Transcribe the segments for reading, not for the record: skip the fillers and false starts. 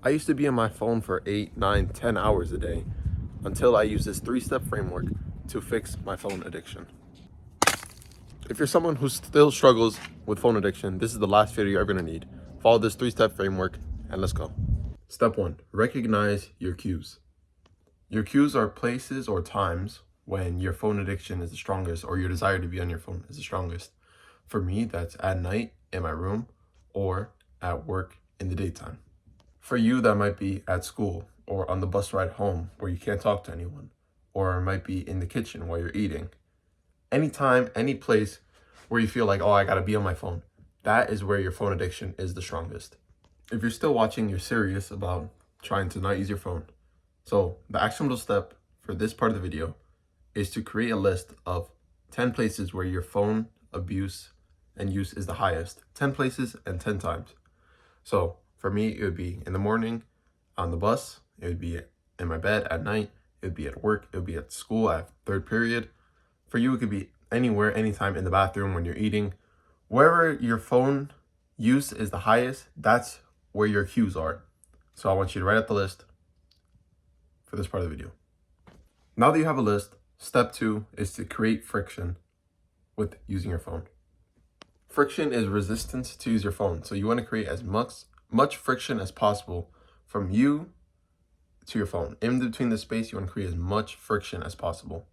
I used to be on my phone for 8, 9, 10 hours a day until I used this 3-step framework to fix my phone addiction. If you're someone who still struggles with phone addiction, this is the last video you're ever gonna need. Follow this 3-step framework and let's go. Step 1, recognize your cues. Your cues are places or times when your phone addiction is the strongest or your desire to be on your phone is the strongest. For me, that's at night in my room or at work in the daytime. For you, that might be at school or on the bus ride home where you can't talk to anyone, or it might be in the kitchen while you're eating. Anytime, any place where you feel like, oh, I gotta be on my phone, that is where your phone addiction is the strongest. If you're still watching, you're serious about trying to not use your phone. So the actionable step for this part of the video is to create a list of 10 places where your phone abuse and use is the highest. 10 places and 10 times. So for me, it would be in the morning, on the bus, it would be in my bed at night, it would be at work, it would be at school at third period. For you, it could be anywhere, anytime, in the bathroom, when you're eating. Wherever your phone use is the highest, that's where your cues are. So I want you to write out the list for this part of the video. Now that you have a list, step 2 is to create friction with using your phone. Friction is resistance to use your phone. So you want to create as much friction as possible from you to your phone. In between the space, you want to create as much friction as possible.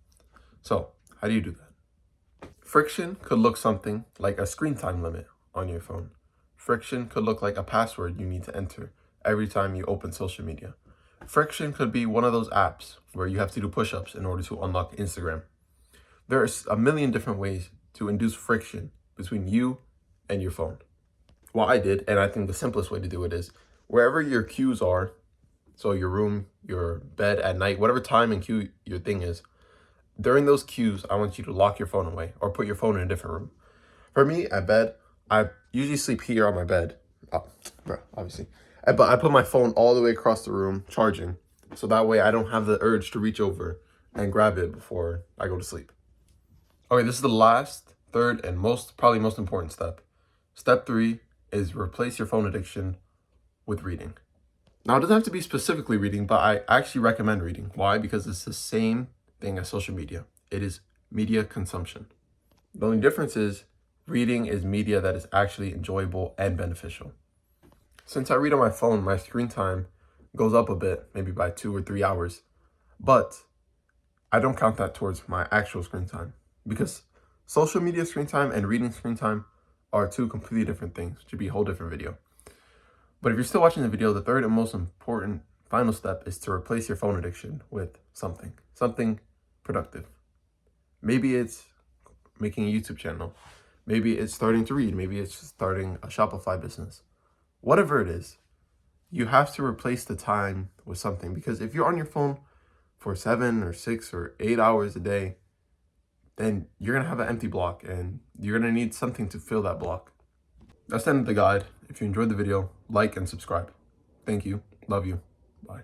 So how do you do that? Friction could look something like a screen time limit on your phone. Friction could look like a password you need to enter every time you open social media. Friction could be one of those apps where you have to do push-ups in order to unlock Instagram. There's a million different ways to induce friction between you and your phone. What I did, and I think the simplest way to do it, is wherever your cues are, so your room, your bed at night, whatever time and cue your thing is, during those cues, I want you to lock your phone away or put your phone in a different room. For me, at bed, I usually sleep here on my bed. Obviously. But I put my phone all the way across the room charging, so that way I don't have the urge to reach over and grab it before I go to sleep. Okay, this is the last, third, and probably most important step. Step 3 is replace your phone addiction with reading. Now, it doesn't have to be specifically reading, but I actually recommend reading. Why? Because it's the same thing as social media. It is media consumption. The only difference is reading is media that is actually enjoyable and beneficial. Since I read on my phone, my screen time goes up a bit, maybe by 2 or 3 hours, but I don't count that towards my actual screen time because social media screen time and reading screen time are two completely different things. It should be a whole different video. But if you're still watching the video, the third and most important final step is to replace your phone addiction with something productive. Maybe it's making a YouTube channel. Maybe it's starting to read. Maybe it's starting a Shopify business. Whatever it is, you have to replace the time with something, because if you're on your phone for 7 or 6 or 8 hours a day, then you're going to have an empty block and you're going to need something to fill that block. That's the end of the guide. If you enjoyed the video, like and subscribe. Thank you. Love you. Bye.